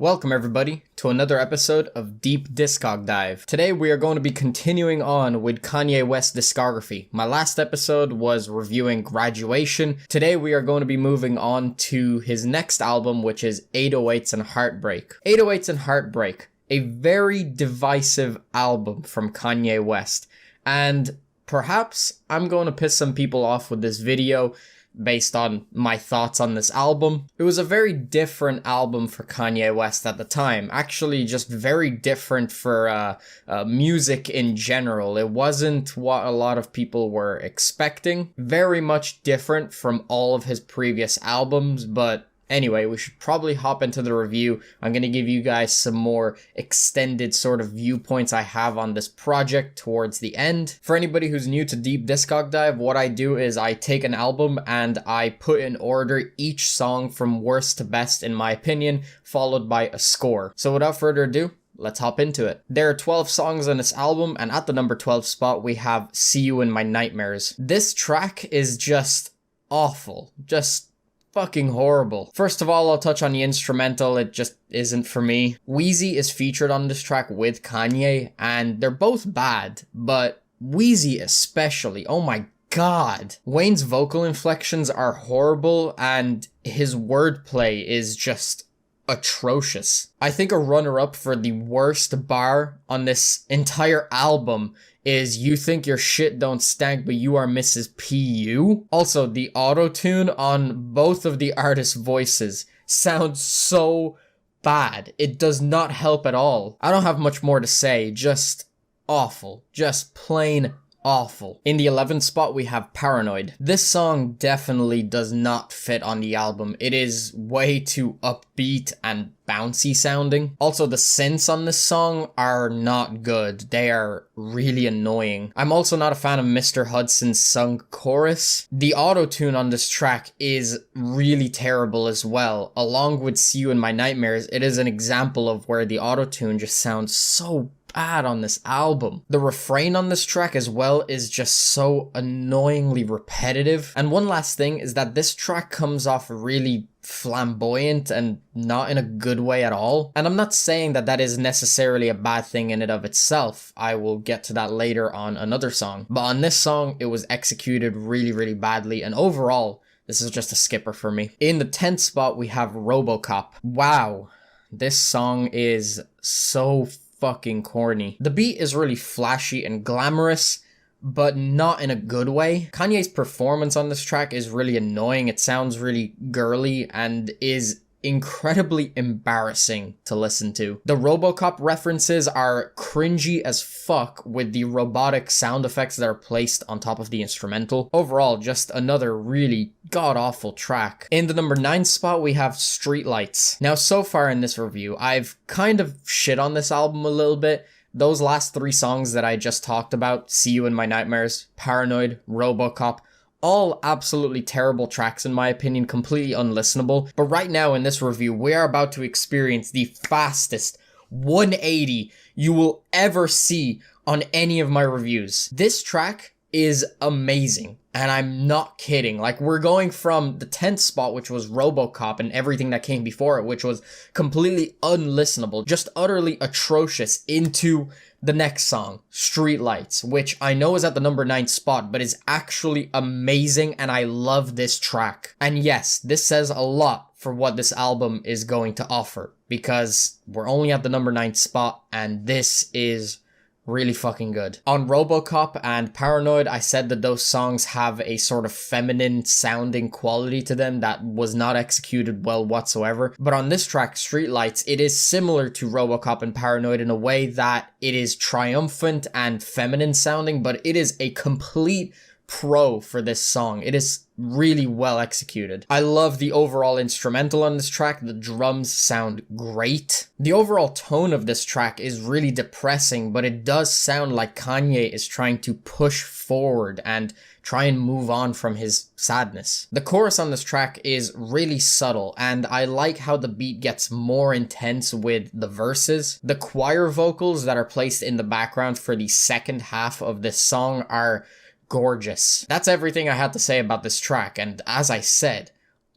Welcome everybody to another episode of Deep DISCOG Dive. Today we are going to be continuing on with Kanye West's discography. My last episode was reviewing Graduation. Today we are going to be moving on to his next album, which is 808s and Heartbreak. 808s and Heartbreak, a very divisive album from Kanye West. And perhaps I'm going to piss some people off with this video based on my thoughts on this album. It was a very different album for Kanye West at the time. Actually, just very different for music in general. It wasn't what a lot of people were expecting. Very much different from all of his previous albums, but anyway, we should probably hop into the review. I'm going to give you guys some more extended sort of viewpoints I have on this project towards the end. For anybody who's new to Deep Discog Dive, what I do is I take an album and I put in order each song from worst to best in my opinion, followed by a score. So without further ado, let's hop into it. There are 12 songs on this album, and at the number 12 spot we have See You in My Nightmares. This track is just awful. Just fucking horrible. First of all, I'll touch on the instrumental. It just isn't for me. Wheezy is featured on this track with Kanye, and they're both bad, but Wheezy especially, oh my god. Wayne's vocal inflections are horrible, and his wordplay is just atrocious. I think a runner-up for the worst bar on this entire album is "You think your shit don't stank, but you are Mrs. P.U." Also, the auto-tune on both of the artists' voices sounds so bad. It does not help at all. I don't have much more to say, just awful. Just plain awful. In the 11th spot, we have Paranoid. This song definitely does not fit on the album. It is way too upbeat and bouncy sounding. Also, the synths on this song are not good. They are really annoying. I'm also not a fan of Mr. Hudson's sung chorus. The auto-tune on this track is really terrible as well. Along with See You in My Nightmares, it is an example of where the auto-tune just sounds so bad on this album. The refrain on this track as well is just so annoyingly repetitive. And one last thing is that this track comes off really flamboyant and not in a good way at all. And I'm not saying that that is necessarily a bad thing in and of itself. I will get to that later on another song. But on this song, it was executed really badly, and overall, this is just a skipper for me. In the 10th spot, we have Robocop. Wow, this song is so fucking corny. The beat is really flashy and glamorous, but not in a good way. Kanye's performance on this track is really annoying. It sounds really girly and is incredibly embarrassing to listen to. The Robocop references are cringy as fuck with the robotic sound effects that are placed on top of the instrumental. Overall, just another really god-awful track. In the number 9 spot, we have Streetlights. Now, so far in this review, I've kind of shit on this album a little bit. Those last 3 songs that I just talked about, See You in My Nightmares, Paranoid, Robocop, all absolutely terrible tracks in my opinion, completely unlistenable. But right now in this review, we are about to experience the fastest 180 you will ever see on any of my reviews. This track is amazing, and I'm not kidding. Like, we're going from the 10th spot, which was Robocop, and everything that came before it, which was completely unlistenable, just utterly atrocious, into the next song, Streetlights, which I know is at the number 9 spot, but is actually amazing, and I love this track. And yes, this says a lot for what this album is going to offer, because we're only at the number 9 spot, and this is really fucking good. On Robocop and Paranoid, I said that those songs have a sort of feminine sounding quality to them that was not executed well whatsoever. But on this track, Streetlights, it is similar to Robocop and Paranoid in a way that it is triumphant and feminine sounding, but it is a complete pro for this song. It is really well executed. I love the overall instrumental on this track. The drums sound great. The overall tone of this track is really depressing, but it does sound like Kanye is trying to push forward and try and move on from his sadness. The chorus on this track is really subtle, and I like how the beat gets more intense with the verses. The choir vocals that are placed in the background for the second half of this song are gorgeous. That's everything I had to say about this track, and as I said,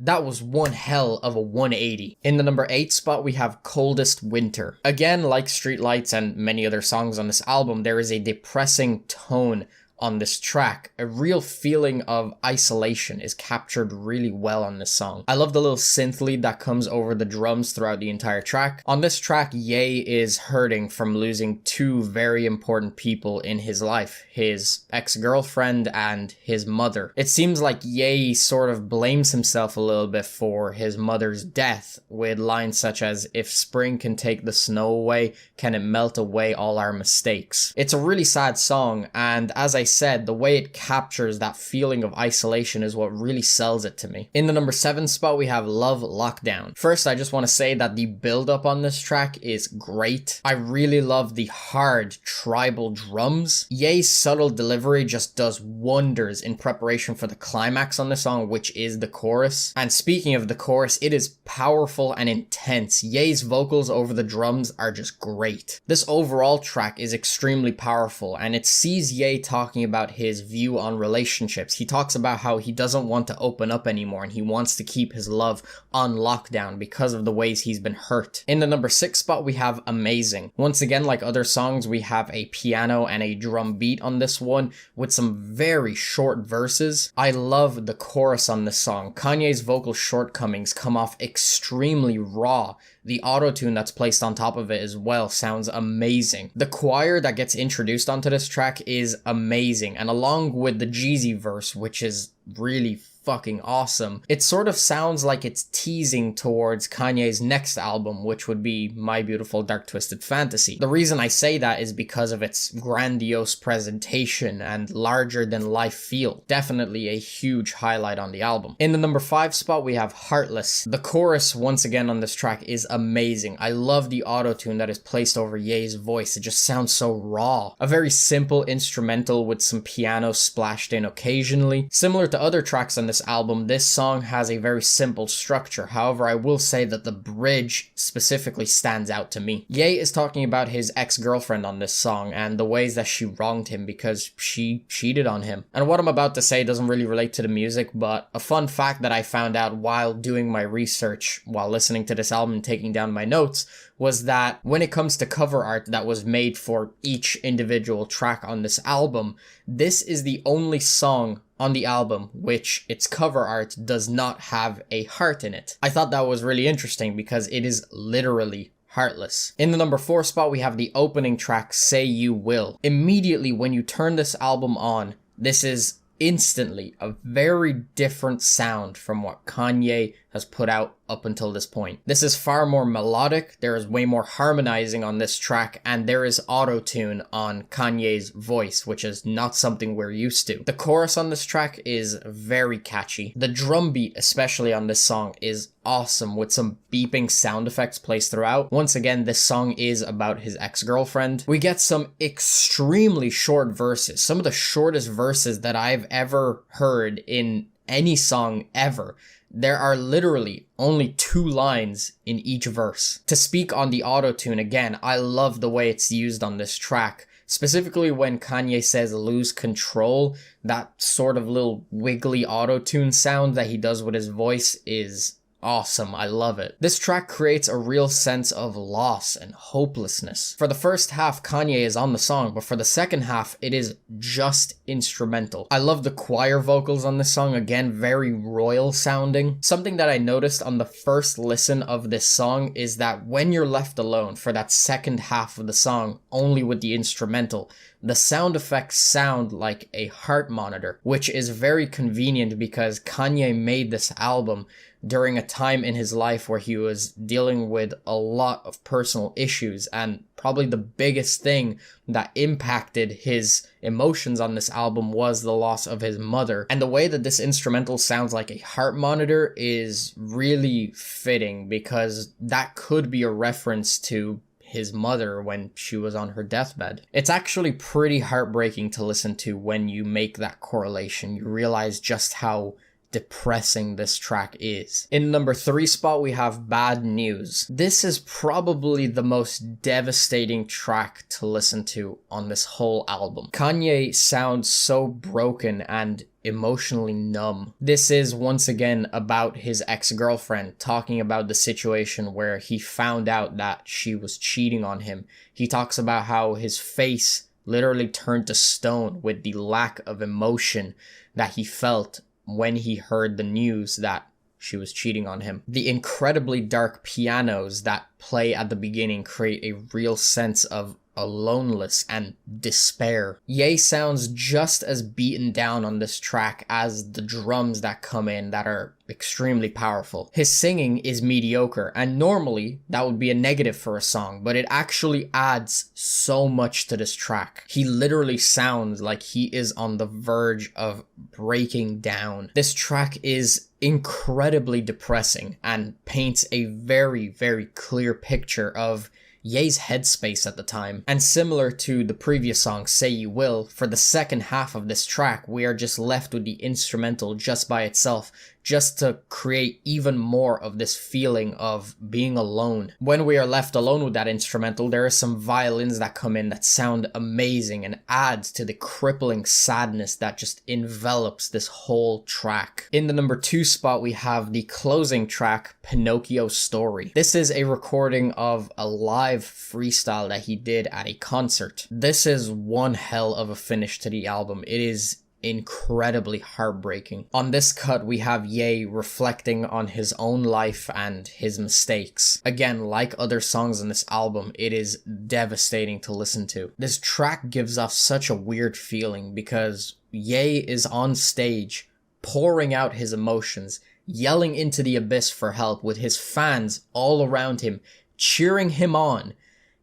That was one hell of a 180. In the number 8 spot, we have Coldest Winter. Again, like Streetlights and many other songs on this album, there is a depressing tone on this track. A real feeling of isolation is captured really well on this song. I love the little synth lead that comes over the drums throughout the entire track. On this track, Ye is hurting from losing two very important people in his life, his ex-girlfriend and his mother. It seems like Ye sort of blames himself a little bit for his mother's death, with lines such as, "If spring can take the snow away, can it melt away all our mistakes?" It's a really sad song, and as I said, the way it captures that feeling of isolation is what really sells it to me. In the number 7 spot, we have Love Lockdown. First, I just want to say that the build-up on this track is great. I really love the hard tribal drums. Ye's subtle delivery just does wonders in preparation for the climax on the song, which is the chorus. And speaking of the chorus, it is powerful and intense. Ye's vocals over the drums are just great. This overall track is extremely powerful, and it sees Ye talking about his view on relationships. He talks about how he doesn't want to open up anymore and he wants to keep his love on lockdown because of the ways he's been hurt. In the number 6 spot, we have Amazing. Once again, like other songs, we have a piano and a drum beat on this one with some very short verses. I love the chorus on this song. Kanye's vocal shortcomings come off extremely raw. The auto-tune that's placed on top of it as well sounds amazing. The choir that gets introduced onto this track is amazing, and along with the Jeezy verse, which is really fucking awesome, it sort of sounds like it's teasing towards Kanye's next album, which would be My Beautiful Dark Twisted Fantasy. The reason I say that is because of its grandiose presentation and larger than life feel. Definitely a huge highlight on the album. In the number 5 spot, we have Heartless. The chorus once again on this track is amazing. I love the auto-tune that is placed over Ye's voice. It just sounds so raw. A very simple instrumental with some piano splashed in occasionally. Similar to other tracks on this album, this song has a very simple structure. However, I will say that the bridge specifically stands out to me. Ye is talking about his ex-girlfriend on this song and the ways that she wronged him because she cheated on him. And what I'm about to say doesn't really relate to the music, but a fun fact that I found out while doing my research, while listening to this album and taking down my notes, was that when it comes to cover art that was made for each individual track on this album, this is the only song on the album which its cover art does not have a heart in it. I thought that was really interesting because it is literally Heartless. In the number 4 spot, we have the opening track, Say You Will. Immediately when you turn this album on, this is instantly a very different sound from what Kanye has put out up until this point. This is far more melodic, there is way more harmonizing on this track, and there is auto-tune on Kanye's voice, which is not something we're used to. The chorus on this track is very catchy. The drum beat, especially on this song, is awesome with some beeping sound effects placed throughout. Once again, this song is about his ex-girlfriend. We get some extremely short verses, some of the shortest verses that I've ever heard in any song ever. There are literally only 2 lines in each verse. To speak on the auto-tune again, I love the way it's used on this track. Specifically when Kanye says lose control, that sort of little wiggly auto-tune sound that he does with his voice is awesome. I love it. This track creates a real sense of loss and hopelessness. For the first half, Kanye is on the song, but for the second half, it is just instrumental. I love the choir vocals on this song, again, very royal sounding. Something that I noticed on the first listen of this song is that when you're left alone for that second half of the song, only with the instrumental, the sound effects sound like a heart monitor, which is very convenient because Kanye made this album during a time in his life where he was dealing with a lot of personal issues, and probably the biggest thing that impacted his emotions on this album was the loss of his mother. And the way that this instrumental sounds like a heart monitor is really fitting because that could be a reference to his mother when she was on her deathbed. It's actually pretty heartbreaking to listen to when you make that correlation. You realize just how depressing this track is. In number 3 spot, we have Bad News. This is probably the most devastating track to listen to on this whole album. Kanye sounds so broken and emotionally numb. This is once again about his ex-girlfriend, talking about the situation where he found out that she was cheating on him. He talks about how his face literally turned to stone with the lack of emotion that he felt when he heard the news that she was cheating on him. The incredibly dark pianos that play at the beginning create a real sense of aloneness and despair. Ye sounds just as beaten down on this track as the drums that come in that are extremely powerful. His singing is mediocre, and normally that would be a negative for a song, but it actually adds so much to this track. He literally sounds like he is on the verge of breaking down. This track is incredibly depressing and paints a very, very clear picture of Ye's headspace at the time. And similar to the previous song, Say You Will, for the second half of this track, we are just left with the instrumental just by itself, just to create even more of this feeling of being alone. When we are left alone with that instrumental, there are some violins that come in that sound amazing and adds to the crippling sadness that just envelops this whole track. In the number 2 spot, we have the closing track, Pinocchio Story. This is a recording of a live freestyle that he did at a concert. This is one hell of a finish to the album. It is incredibly heartbreaking. On this cut, we have Ye reflecting on his own life and his mistakes. Again, like other songs on this album, it is devastating to listen to. This track gives off such a weird feeling because Ye is on stage pouring out his emotions, yelling into the abyss for help with his fans all around him, cheering him on,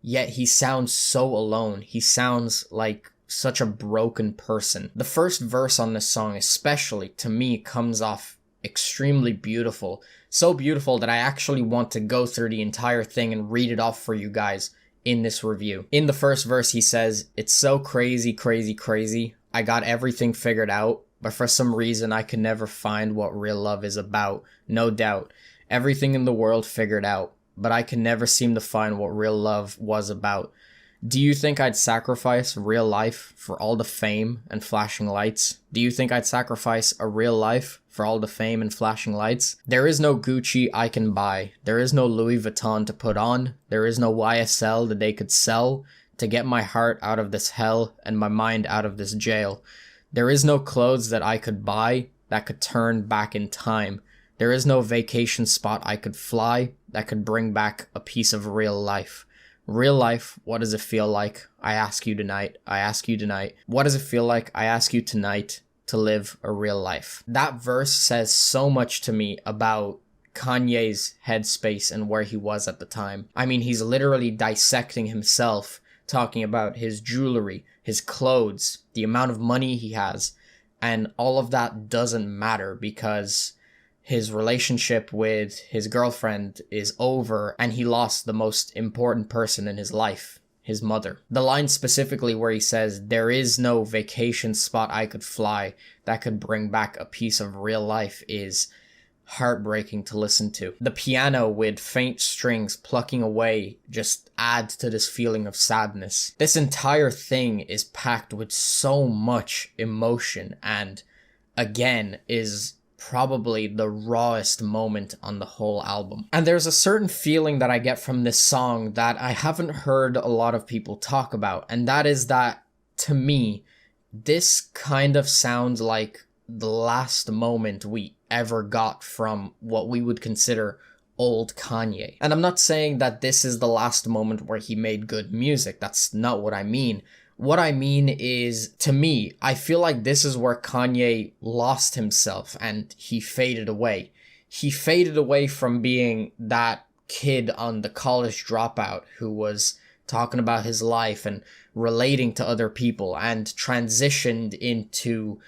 yet he sounds so alone. He sounds like such a broken person. The first verse on this song especially, to me, comes off extremely beautiful. So beautiful that I actually want to go through the entire thing and read it off for you guys in this review. In the first verse, he says, "It's so crazy, crazy, crazy. I got everything figured out, but for some reason I could never find what real love is about. No doubt. Everything in the world figured out, but I could never seem to find what real love was about. Do you think I'd sacrifice real life for all the fame and flashing lights? Do you think I'd sacrifice a real life for all the fame and flashing lights? There is no Gucci I can buy. There is no Louis Vuitton to put on. There is no YSL that they could sell to get my heart out of this hell and my mind out of this jail. There is no clothes that I could buy that could turn back in time. There is no vacation spot I could fly that could bring back a piece of real life. Real life, what does it feel like? I ask you tonight. I ask you tonight. What does it feel like? I ask you tonight to live a real life." That verse says so much to me about Kanye's headspace and where he was at the time. I mean, he's literally dissecting himself, talking about his jewelry, his clothes, the amount of money he has, and all of that doesn't matter because his relationship with his girlfriend is over and he lost the most important person in his life, his mother. The line specifically where he says, "There is no vacation spot I could fly that could bring back a piece of real life," is heartbreaking to listen to. The piano with faint strings plucking away just adds to this feeling of sadness. This entire thing is packed with so much emotion and, again, is probably the rawest moment on the whole album. And there's a certain feeling that I get from this song that I haven't heard a lot of people talk about, and that is that, to me, this kind of sounds like the last moment we ever got from what we would consider old Kanye. And I'm not saying that this is the last moment where he made good music. That's not what I mean. What I mean is, to me, I feel like this is where Kanye lost himself and he faded away. He faded away from being that kid on The College Dropout who was talking about his life and relating to other people and transitioned into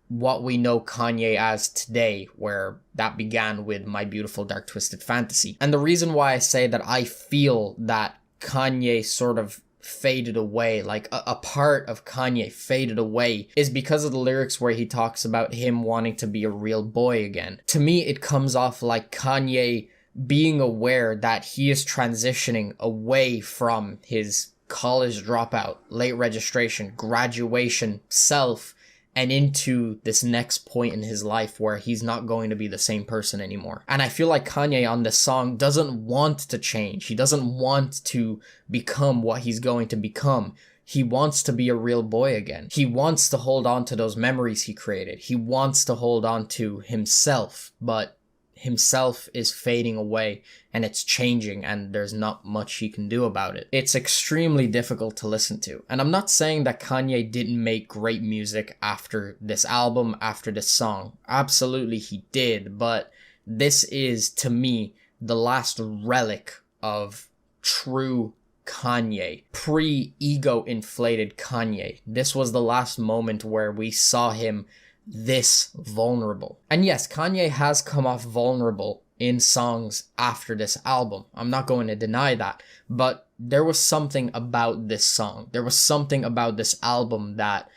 what we know Kanye as today, where that began with My Beautiful Dark Twisted Fantasy. And the reason why I say that I feel that Kanye sort of faded away, like a part of Kanye faded away, is because of the lyrics where he talks about him wanting to be a real boy again. To me, it comes off like Kanye being aware that he is transitioning away from his college dropout, late registration, graduation self, and into this next point in his life where he's not going to be the same person anymore. And I feel like Kanye on this song doesn't want to change. He doesn't want to become what he's going to become. He wants to be a real boy again. He wants to hold on to those memories he created. He wants to hold on to himself, but himself is fading away and it's changing and there's not much he can do about it. It's extremely difficult to listen to. And I'm not saying that Kanye didn't make great music after this album, after this song. Absolutely he did, but this is, to me, the last relic of true Kanye, pre-ego inflated Kanye. This was the last moment where we saw him this vulnerable. And yes, Kanye has come off vulnerable in songs after this album. I'm not going to deny that, but there was something about this song. There was something about this album that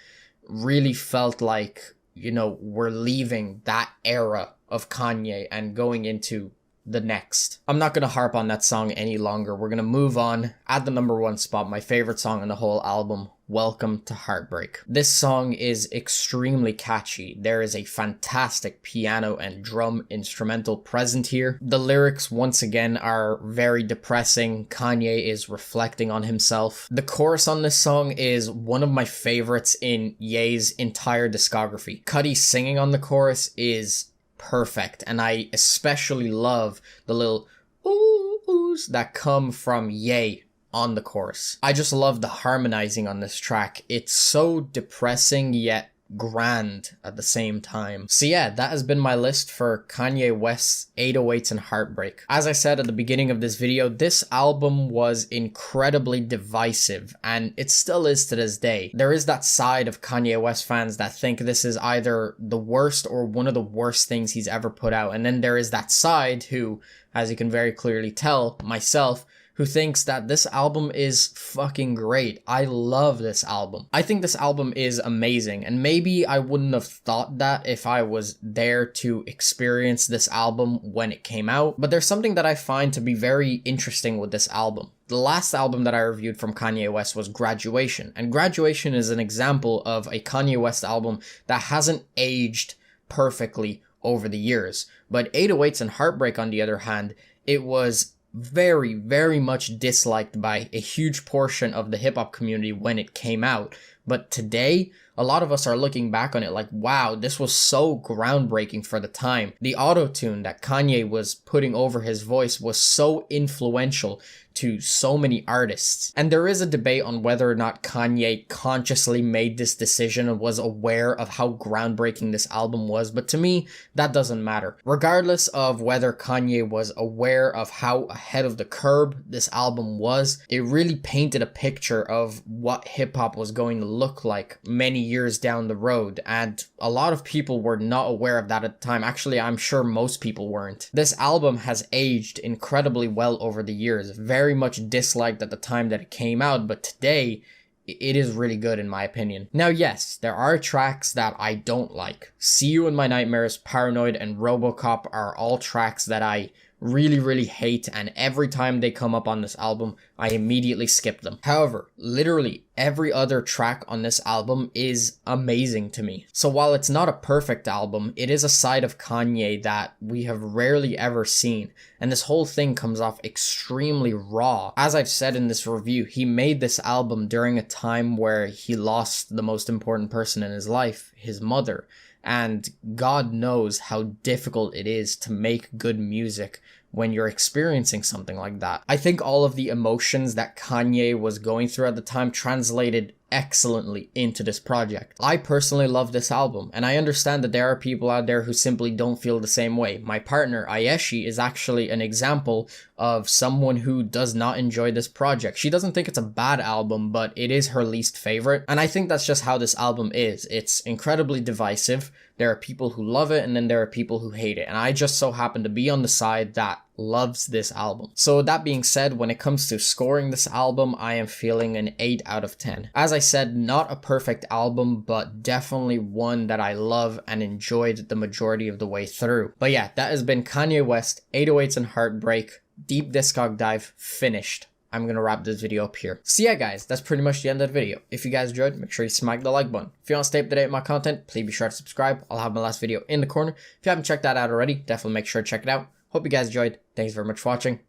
really felt like, you know, we're leaving that era of Kanye and going into the next. I'm not going to harp on that song any longer. We're going to move on. At the number 1 spot, my favorite song on the whole album, Welcome to Heartbreak. This song is extremely catchy. There is a fantastic piano and drum instrumental present here. The lyrics, once again, are very depressing. Kanye is reflecting on himself. The chorus on this song is one of my favorites in Ye's entire discography. Cudi singing on the chorus is perfect, and I especially love the little oohs that come from Ye on the chorus. I just love the harmonizing on this track. It's so depressing yet grand at the same time. So yeah, that has been my list for Kanye West's 808s and Heartbreak. As I said at the beginning of this video, this album was incredibly divisive, and it still is to this day. There is that side of Kanye West fans that think this is either the worst or one of the worst things he's ever put out, and then there is that side who, as you can very clearly tell, myself, who thinks that this album is fucking great. I love this album. I think this album is amazing, and maybe I wouldn't have thought that if I was there to experience this album when it came out, but there's something that I find to be very interesting with this album. The last album that I reviewed from Kanye West was Graduation, and Graduation is an example of a Kanye West album that hasn't aged perfectly over the years. But 808s and Heartbreak, on the other hand, it was very, very much disliked by a huge portion of the hip-hop community when it came out. But today, a lot of us are looking back on it like, wow, this was so groundbreaking for the time. The auto-tune that Kanye was putting over his voice was so influential to so many artists. And there is a debate on whether or not Kanye consciously made this decision and was aware of how groundbreaking this album was, but to me, that doesn't matter. Regardless of whether Kanye was aware of how ahead of the curve this album was, it really painted a picture of what hip-hop was going to look like many years down the road, and a lot of people were not aware of that at the time. Actually, I'm sure most people weren't. This album has aged incredibly well over the years, very much disliked at the time that it came out, but today it is really good in my opinion. Now yes, there are tracks that I don't like. See You in My Nightmares, Paranoid, and Robocop are all tracks that I really hate, and every time they come up on this album, I immediately skip them. However, literally every other track on this album is amazing to me. So while it's not a perfect album, it is a side of Kanye that we have rarely ever seen, and this whole thing comes off extremely raw. As I've said in this review, he made this album during a time where he lost the most important person in his life, his mother. And God knows how difficult it is to make good music when you're experiencing something like that. I think all of the emotions that Kanye was going through at the time translated excellently into this project. I personally love this album, and I understand that there are people out there who simply don't feel the same way. My partner, Ayeshi, is actually an example of someone who does not enjoy this project. She doesn't think it's a bad album, but it is her least favorite, and I think that's just how this album is. It's incredibly divisive. There are people who love it, and then there are people who hate it, and I just so happen to be on the side that loves this album. So with that being said, when it comes to scoring this album, I am feeling an 8 out of 10. As I said, not a perfect album, but definitely one that I love and enjoyed the majority of the way through. But yeah, that has been Kanye West, 808s and Heartbreak, Deep Discog Dive, finished. I'm gonna wrap this video up here. So yeah guys, that's pretty much the end of the video. If you guys enjoyed, make sure you smack the like button. If you want to stay up to date with my content, please be sure to subscribe. I'll have my last video in the corner. If you haven't checked that out already, definitely make sure to check it out. Hope you guys enjoyed. Thanks very much for watching.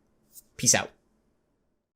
Peace out.